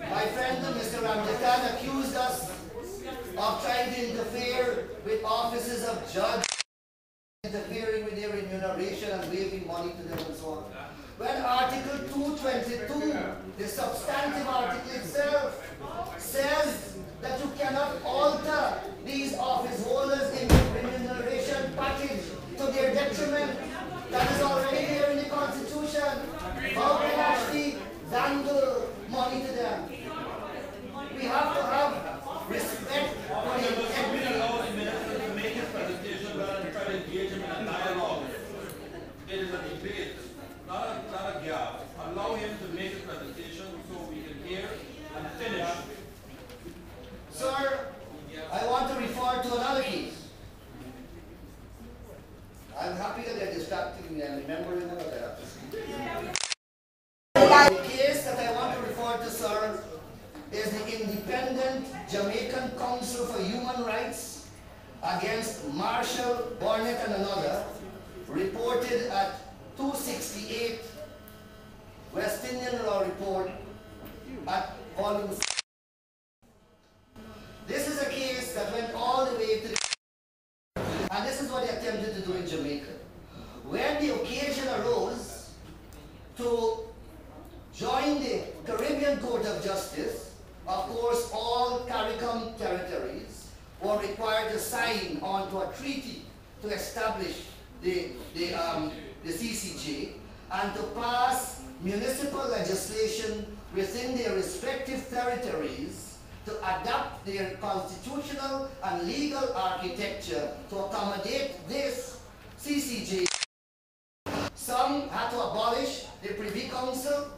My friend Mr. Ramjakan accused us of trying to interfere with offices of judge, interfering with their remuneration and waiving money to them and so on. When Article 222, the substantive article itself, says that you cannot alter these office holders in remuneration package to their detriment. That is already there in the Constitution. How can actually dangle money to them? We have to have respect for the integrity. Allow the minister to make his presentation rather than try to engage him in a dialogue. It is a debate, not a gap. Allow him to make his presentation so we can hear and finish. Sir, I want to refer to another case. I'm happy that they're distracting me. I'm remembering what I have to say. The case that I want to refer to, sir, is the Independent Jamaican Council for Human Rights against Marshall, Barnett and another, reported at 268 West Indian Law Report at volume 6. This is a case that went all the way to the... And this is what they attempted to do in Jamaica. When the occasion arose to join the Caribbean Court of Justice, of course all CARICOM territories were required to sign onto a treaty to establish the CCJ and to pass municipal legislation within their respective territories to adapt their constitutional and legal architecture to accommodate this CCJ. Some had to abolish the Privy Council.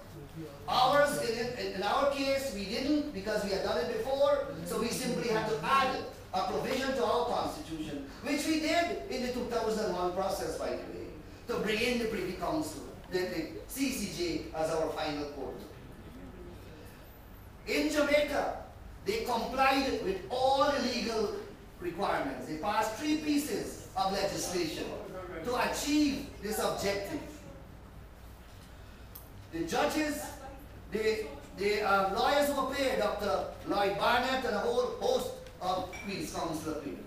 Ours, in our case, we didn't because we had done it before, so we simply had to add a provision to our constitution, which we did in the 2001 process, by the way, to bring in the Privy Council, the CCJ as our final court. In Jamaica, they complied with all the legal requirements. They passed 3 pieces of legislation to achieve this objective. The judges, the lawyers who appeared, Dr. Lloyd Barnett and a whole host of Queen's Counsel appeared.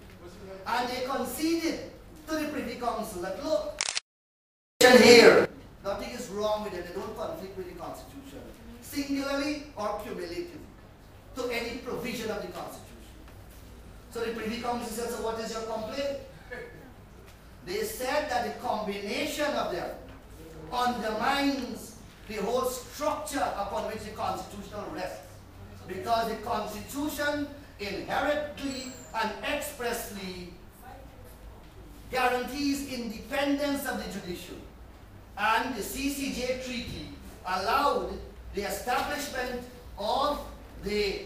And they conceded to the Privy Council that, look, here, nothing is wrong with it, they don't conflict with the Constitution, singularly or cumulatively, to any provision of the Constitution. So the Privy Council said, so what is your complaint? They said that the combination of them undermines the whole structure upon which the Constitution rests. Because the Constitution inherently and expressly guarantees independence of the judiciary. And the CCJ Treaty allowed the establishment of the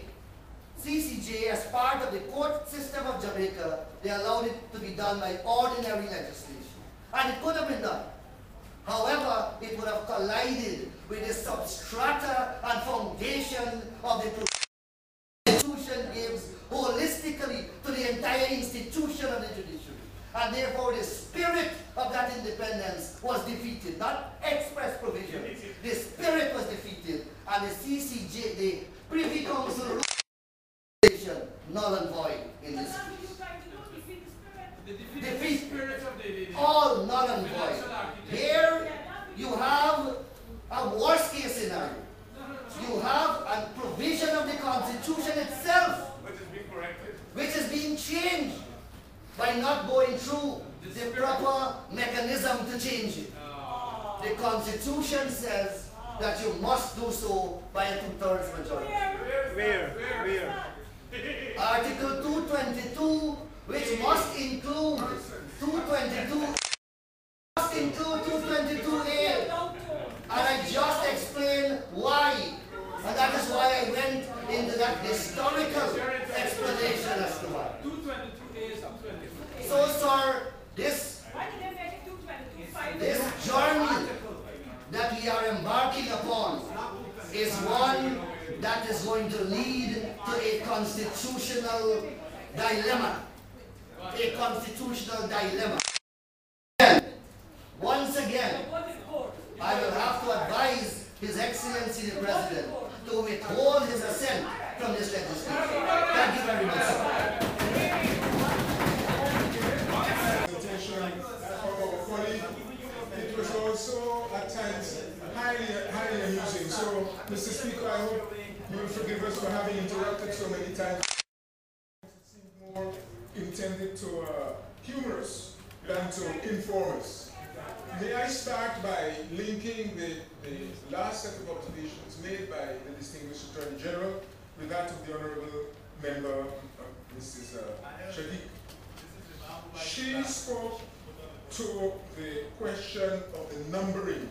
CCJ as part of the court system of Jamaica. They allowed it to be done by ordinary legislation. And it could have been done. However, it would have collided with the substrata and foundation of the Constitution gives holistically to the entire institution of the judiciary. And therefore the spirit of that independence was defeated, not express provision. The spirit was defeated, and the CCJ, the Privy Council, null and void in this case. Defeat all null and void. Here you have a worst case scenario. You have a provision of the Constitution itself, which is being changed by not going through the proper mechanism to change it. The Constitution says that you must do so by a 2/3 majority. Where? Article 222, which must include 222, must include 222A. And I just explained why. And that is why I went into that historical explanation as to why. 222A is up 22. So, sir, this journey that we are embarking upon is one that is going to lead to a constitutional dilemma. A constitutional dilemma. And once again, I will have to advise His Excellency the President to withhold his assent from this legislation. Thank you very much. It was also at times highly amusing. So, Mr. Speaker, I hope you will forgive us for having interrupted so many times. It seemed more intended to humorous than to inform us. May I start by linking the last set of observations made by the distinguished Attorney General with that of the Honorable Member, Mrs. Shadiq. She spoke to the question of the numbering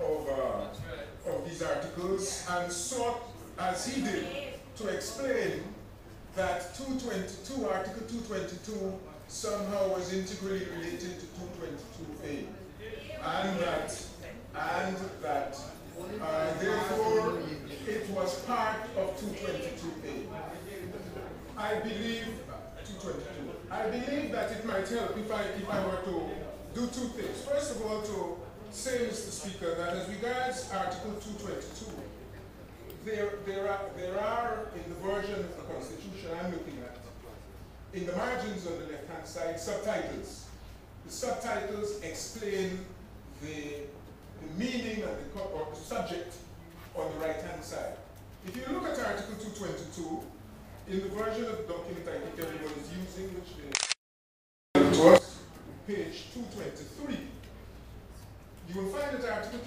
of these articles and sought, as he did, to explain that 222, Article 222, somehow was integrally related to 222A, and that therefore it was part of 222A. I believe 222. I believe that it might help if I were to do two things. First of all, to say, Mr. Speaker, that as regards Article 222, there are in the version of the Constitution I'm looking at, in the margins on the left-hand side, subtitles. The subtitles explain the meaning and the subject on the right-hand side. If you look at Article 222, in the version of the document I think everyone is using, which was page 223, you will find that Article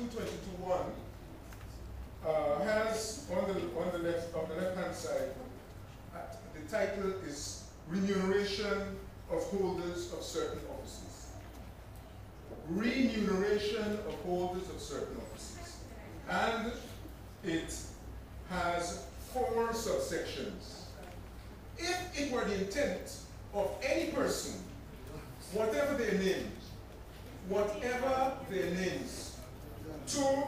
222.1 has on the left-hand side, the title is Remuneration of Holders of Certain Offices. Remuneration of holders of certain offices. And it has 4 subsections. If it were the intent of any person, whatever their names, to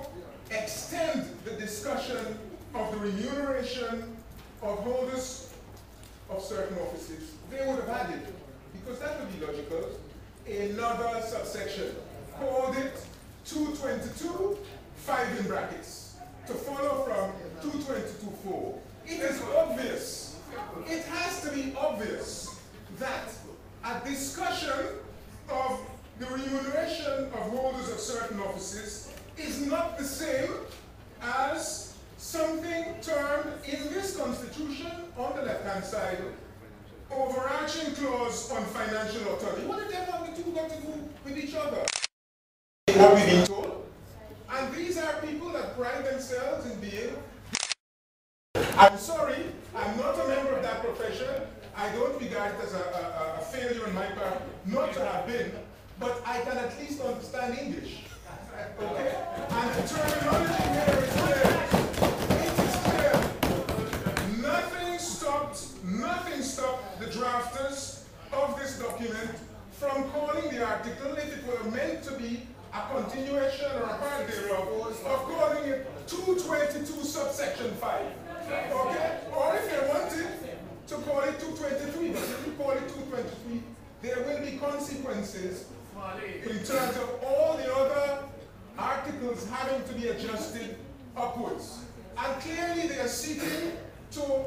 extend the discussion of the remuneration of holders of certain offices, they would have added, because that would be logical, another subsection. Called it 222, 5 in brackets, to follow from 222.4. It is obvious, it has to be obvious that a discussion of the remuneration of holders of certain offices is not the same as something termed in this Constitution on the left-hand side, overarching clause on financial authority. What the devil have the two got to do with each other? What we've been told. And these are people that pride themselves in being. I'm sorry, I'm not a member of that profession. I don't regard it as a failure on my part not to have been, but I can at least understand English. Okay? And the terminology here is clear. It is clear. Nothing stopped the drafters of this document from calling the article, if it were meant to be a continuation or a part thereof, of calling it 222 subsection 5. Okay? Or if they wanted to call it 223, but if you call it 223, there will be consequences in terms of all the other articles having to be adjusted upwards. And clearly they are seeking to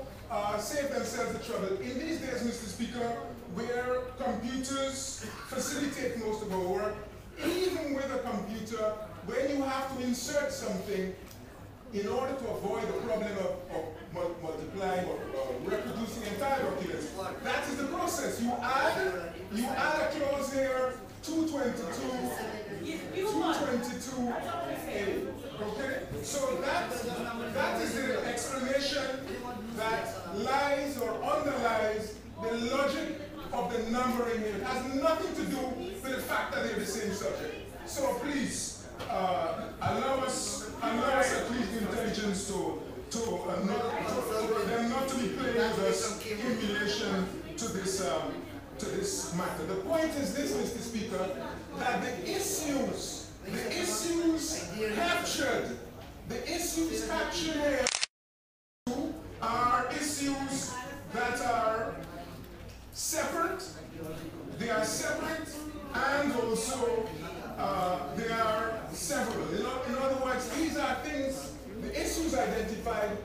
save themselves the trouble. In these days, Mr. Speaker, where computers facilitate most of our work, even with a computer, when you have to insert something, in order to avoid the problem of multiplying or reproducing entire documents, that is the process. You add a clause here, 222A. Okay? So that is the explanation that lies or underlies the logic of the numbering here. It has nothing to do with the fact that they're the same subject. So please, allow us at least the intelligence to them not to be playing with us in relation to this matter. The point is this, Mr. Speaker, that the issues captured here are issues that are separate. They are separate, and also they are several. In other words, these are things, the issues identified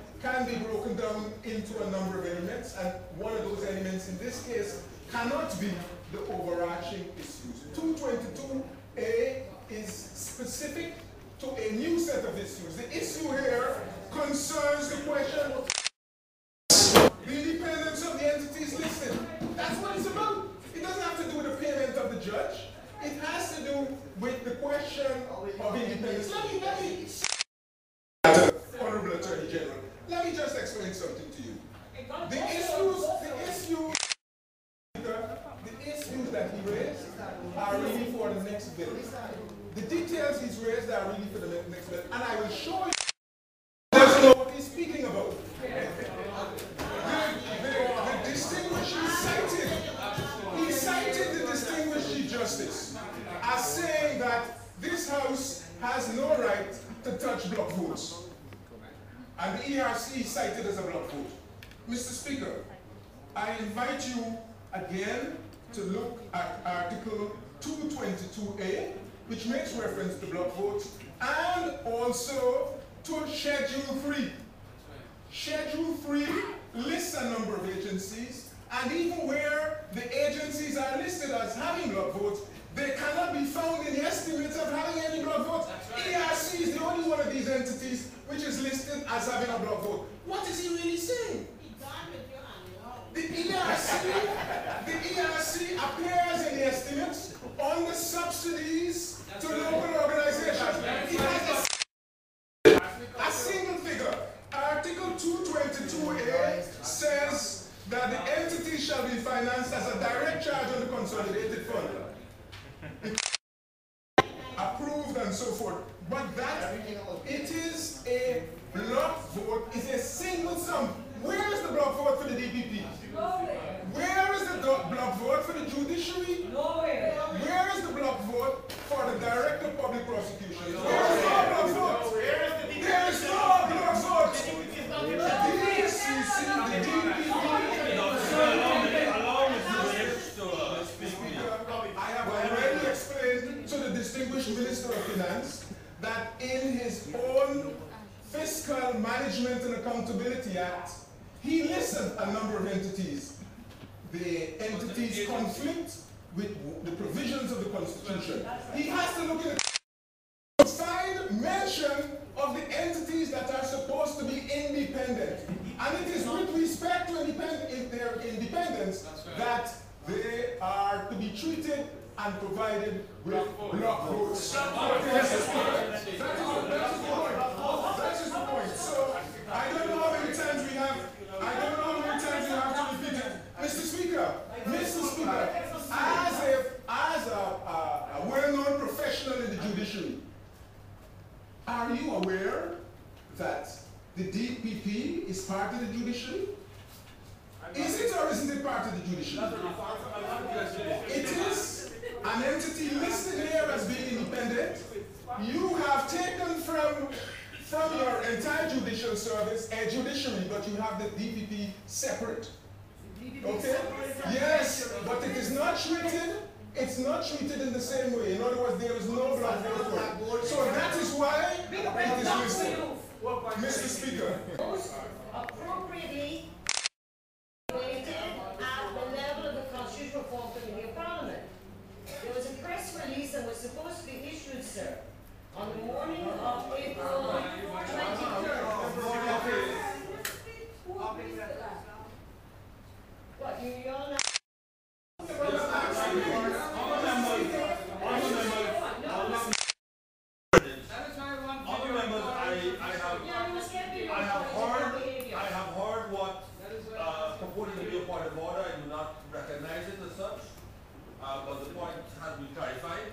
into a number of elements, and one of those elements in this case cannot be the overarching issues. 222A is specific to a new set of issues. The issue here concerns the question of the independence of the entities listed. That's what it's about. It doesn't have to do with the payment of the judge. It has to do with the question of independence. Let me Honorable Attorney General, let me just explain something to you. The issues that he raised are really for the next bill. The details he's raised are really for the next bill, and I will show you. Doesn't know what he's speaking about. The distinguished he cited the distinguished Chief Justice as saying that this House has no right to touch block votes. And the ERC cited as a block vote. Mr. Speaker, I invite you again to look at Article 222A, which makes reference to block votes, and also to Schedule 3. Schedule 3 lists a number of agencies, and even where the agencies are listed as having block votes, they cannot be found in the estimates of having any block votes. ERC is the only one of these entities which is listed as having a block vote. What is he really saying? The ERC appears in the estimates on the subsidies to local organizations. It has a single figure. Article 222A says that the entity shall be financed as a direct charge on the consolidated fund. Approved and so forth. But that, it is a block vote, is a single sum. Where is the block vote for the DPP? Where is the block vote for the judiciary? Where is the block vote for the Director of Public Prosecution? There is no block vote. There is no block vote. The DCC, the DPP. I have already explained to the distinguished Minister of Finance that in his own Fiscal Management and Accountability Act, he listed a number of entities. The entities conflict with the provisions of the Constitution. He has to look at the find mention of the entities that are supposed to be independent. And it is with respect to their independence that they are to be treated and provided with block votes. That is the point. So I don't know how many times we have. I don't know how many times we have to repeat it. Mr. Speaker, as a well-known professional in the judiciary, are you aware that the DPP is part of the judiciary? Is it or isn't it part of the judiciary? It is an entity listed here as being independent. You have taken from your entire judicial service a judiciary, but you have the DPP separate. Okay? Yes, but it is not treated. It's not treated in the same way. In other words, there is no block vote. So that is why it is listed. Mr. Speaker. Appropriately weighted at the level of the Constitutional Reform Committee of Parliament. There was a press release that was supposed to be issued, sir, on the morning of April 23rd. What, you all know? I have heard what purported to be a point of order. I do not recognize it as such, but the point has been clarified.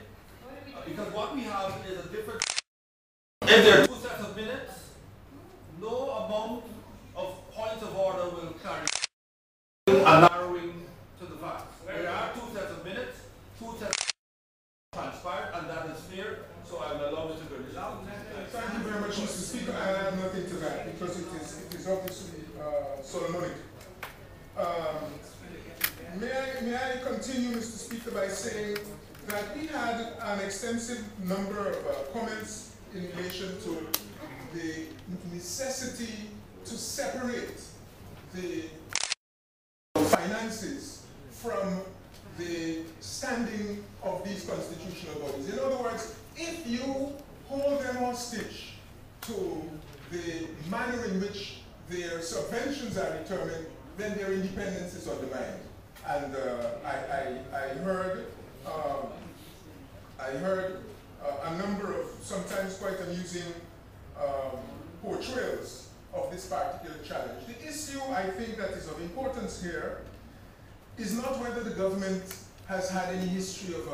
Because what we have is a different. If there are two sets of minutes, no amount of points of order will carry a narrowing to the facts. There are two sets of minutes, two sets transpired, and that is fair. So I will allow Mr. British. Thank you very much, Mr. Speaker. I add nothing to that because it is obviously Solomonic. May I continue, Mr. Speaker, by saying that we had an extensive number of comments in relation to the necessity to separate the finances from the standing of these constitutional bodies. In other words, if you hold them hostage to the manner in which their subventions are determined, then their independence is undermined. And I heard a number of sometimes quite amusing portrayals of this particular challenge. The issue I think that is of importance here is not whether the government has had any history of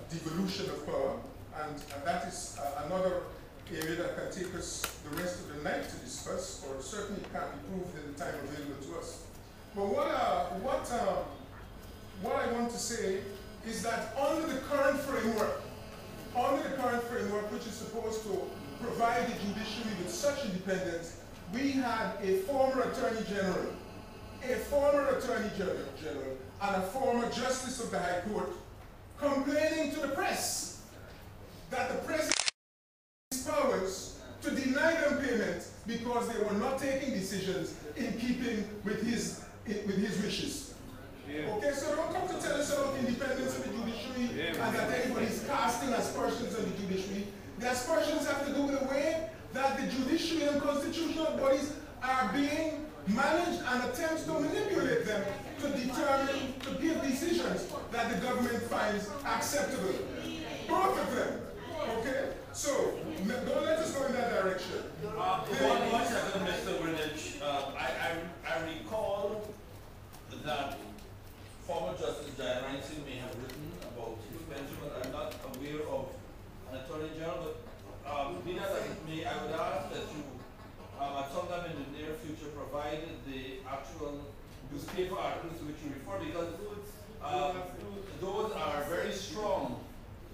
devolution of power, and that is another area that can take us the rest of the night to discuss, or certainly can't be proved in the time available to us. But what I want to say is that under the current framework, which is supposed to provide the judiciary with such independence, we had a former Attorney General, and a former Justice of the High Court complaining to the press that the president has powers to deny them payment because they were not taking decisions in keeping with his wishes. Yeah. Okay, so don't come to tell us about independence of the judiciary and that anybody is casting aspersions on the judiciary. The aspersions have to do with the way that the judiciary and constitutional bodies are being managed and attempts to manipulate them to determine, to give decisions that the government finds acceptable. Both of them. Okay? So, don't let us go in that direction. One second, Mr. Greenwich. I recall that former Justice Diane Reinstein may have written about his pension, but I'm not aware of an Attorney General. But be that as it may, I would ask that you, at some time in the near future, provide the actual newspaper articles to which you refer, because those are very strong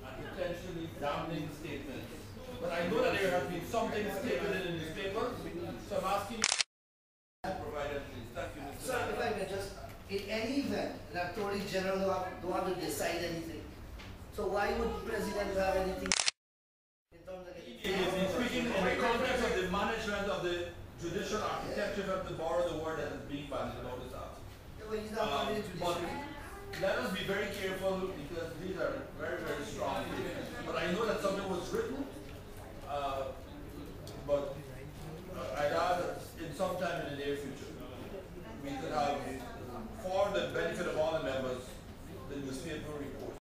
and potentially damning statements. But I know that there has been something stated in the newspaper, so I'm asking you to provide it, please. Thank you, Mr. Sir, if I may just, in any event, the Attorney General don't have to decide anything. So why would the President have anything in terms of He has been speaking in the context of the management of the judicial architecture, of to borrow the word that is being bandied about this act. But he's not part of the But judiciary. let us be very careful, because these are very, very strong statements. But I know that something was written